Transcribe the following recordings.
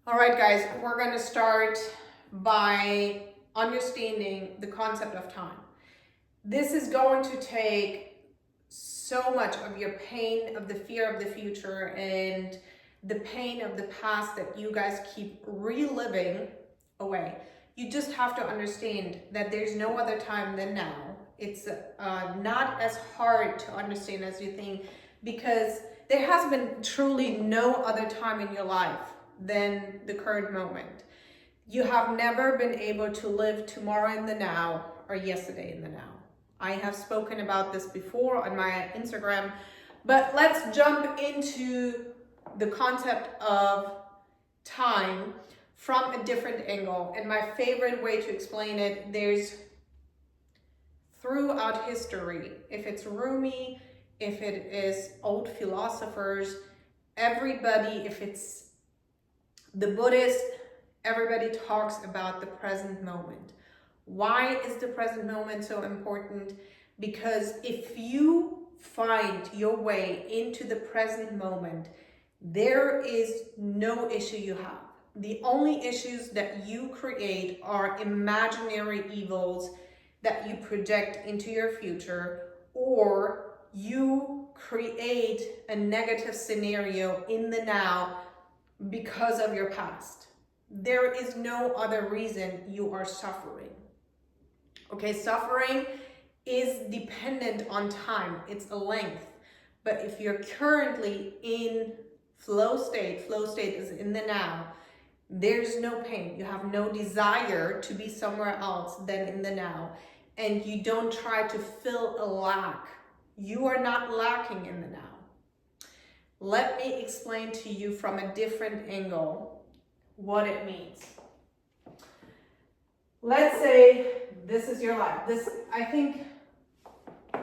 All right, guys, we're going to start by understanding the concept of time. This is going to take so much of your pain, of the fear of the future, and the pain of the past that you guys keep reliving away. You just have to understand that there's no other time than now. It's not as hard to understand as you think, because there has been truly no other time in your life than the current moment. You have never been able to live tomorrow in the now or yesterday in the now. I have spoken about this before on my Instagram, but let's jump into the concept of time from a different angle. And my favorite way to explain it, there's throughout history, if it's Rumi, if it is old philosophers, everybody, if it's the Buddhist, everybody talks about the present moment. Why is the present moment so important? Because if you find your way into the present moment, there is no issue you have. The only issues that you create are imaginary evils that you project into your future, or you create a negative scenario in the now because of your past. There is no other reason you are suffering. Okay, suffering is dependent on time, it's a length. But if you're currently in flow state is in the now, there's no pain. You have no desire to be somewhere else than in the now. And you don't try to fill a lack. You are not lacking in the now. Let me explain to you from a different angle what it means. Let's say this is your life. This, I think the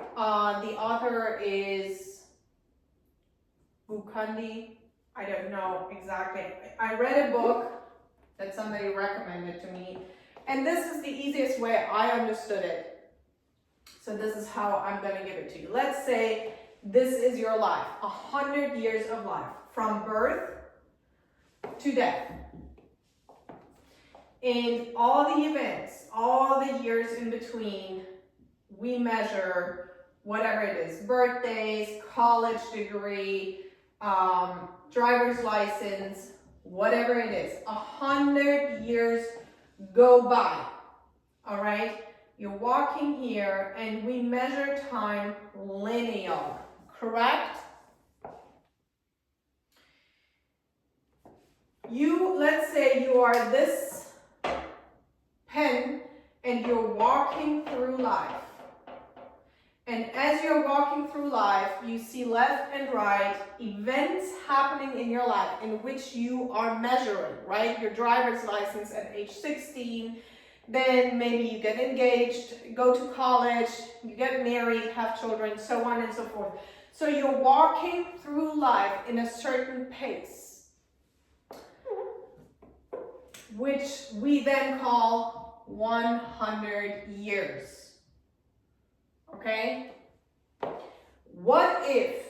author is Bukandi. I don't know exactly. I read a book that somebody recommended to me, and this is the easiest way I understood it. So this is how I'm going to give it to you. Let's say this is your life, 100 years of life, from birth to death. And all the events, all the years in between, we measure whatever it is, birthdays, college degree, driver's license, whatever it is. 100 years go by, all right? You're walking here and we measure time linear, correct? Let's say you are this pen and you're walking through life. And as you're walking through life, you see left and right events happening in your life in which you are measuring, right? Your driver's license at age 16, then maybe you get engaged, go to college, you get married, have children, so on and so forth. So you're walking through life in a certain pace, which we then call 100 years. Okay? What if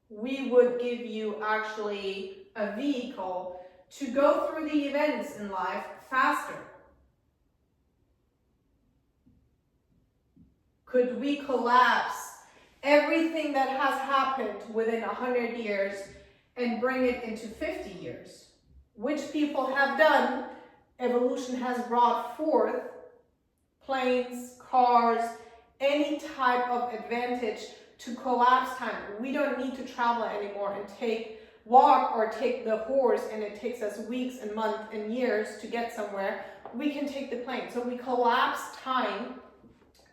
we would give you actually a vehicle to go through the events in life faster? Could we collapse everything that has happened within 100 years and bring it into 50 years? Which people have done. Evolution has brought forth planes, cars, any type of advantage to collapse time. We don't need to travel anymore and walk or take the horse, and it takes us weeks and months and years to get somewhere. We can take the plane. So we collapse time,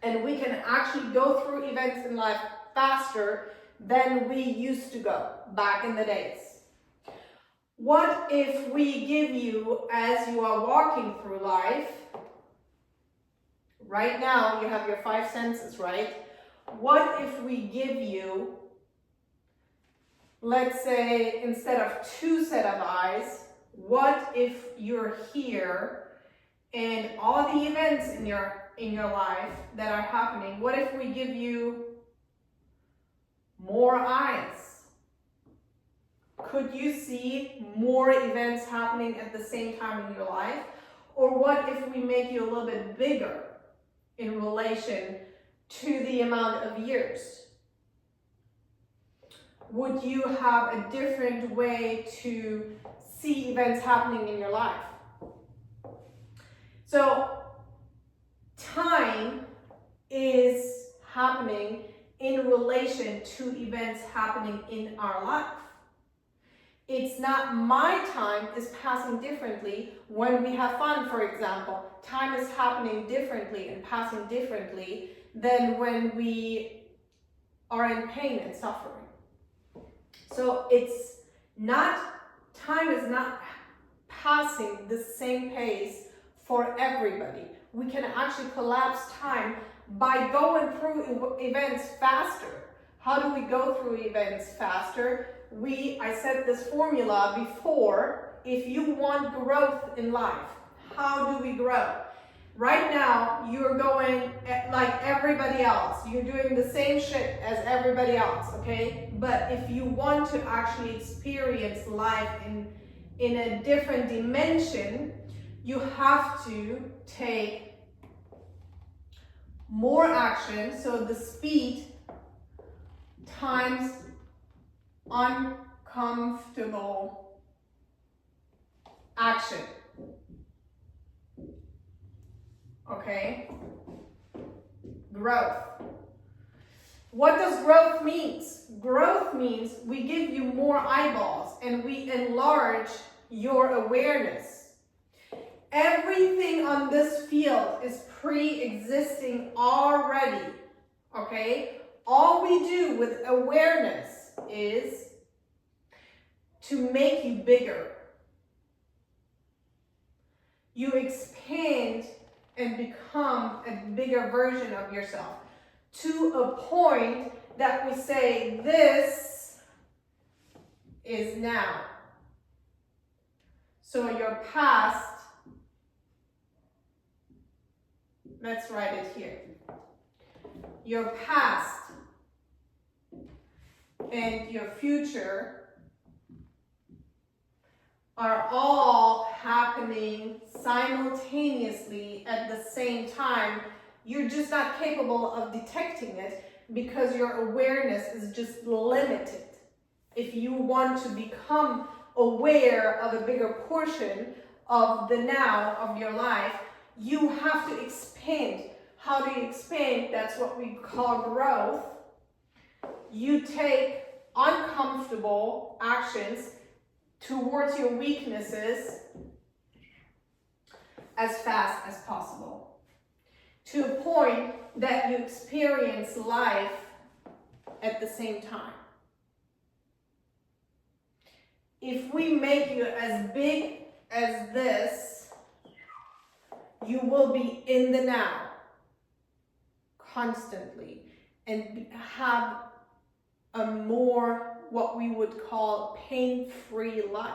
and we can actually go through events in life faster than we used to go back in the days. What if we give you, as you are walking through life, right now you have your 5 senses, right? What if we give you, let's say, instead of 2 set of eyes, what if you're here and all the events in your life that are happening, what if we give you more eyes? Could you see more events happening at the same time in your life? Or what if we make you a little bit bigger in relation to the amount of years? Would you have a different way to see events happening in your life? So time is happening in relation to events happening in our life. It's not my time is passing differently when we have fun, for example. Time is happening differently and passing differently than when we are in pain and suffering. So it's not, time is not passing the same pace for everybody. We can actually collapse time by going through events faster. How do we go through events faster? I said this formula before. If you want growth in life, how do we grow? Right now, you're going like everybody else. You're doing the same shit as everybody else, okay? But if you want to actually experience life in a different dimension, you have to take more action. So the speed times uncomfortable action. Okay? Growth. What does growth mean? Growth means we give you more eyeballs and we enlarge your awareness. Everything on this field is pre-existing already. Okay? All we do with awareness is to make you bigger. You expand and become a bigger version of yourself to a point that we say, this is now. So your past, let's write it here. Your past and your future are all happening simultaneously at the same time. You're just not capable of detecting it because your awareness is just limited. If you want to become aware of a bigger portion of the now of your life, you have to expand. How do you expand? That's what we call growth. You take uncomfortable actions towards your weaknesses as fast as possible, to a point that you experience life at the same time. If we make you as big as this, you will be in the now constantly and have a more what we would call pain-free life,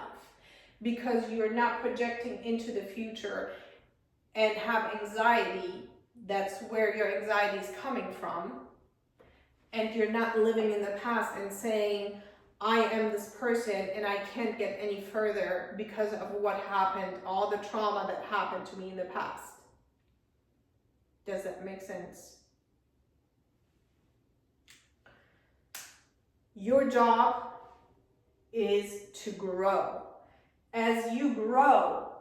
because you're not projecting into the future and have anxiety. That's where your anxiety is coming from. And you're not living in the past and saying, I am this person and I can't get any further because of what happened, all the trauma that happened to me in the past. Does that make sense? Your job is to grow. As you grow,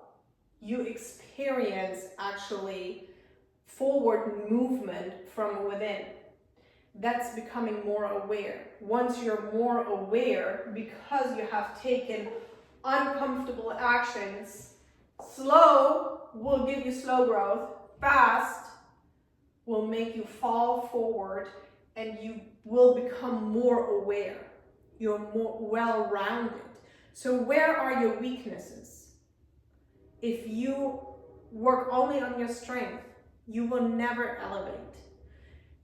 you experience actually forward movement from within. That's becoming more aware. Once you're more aware, because you have taken uncomfortable actions, slow will give you slow growth, fast will make you fall forward, and you will become more aware. You're more well-rounded. So where are your weaknesses? If you work only on your strength, you will never elevate.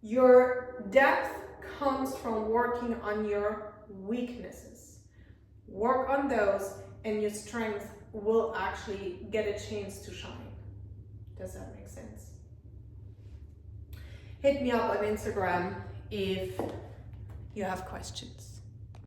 Your depth comes from working on your weaknesses. Work on those and your strength will actually get a chance to shine. Does that make sense? Hit me up on Instagram if you have questions.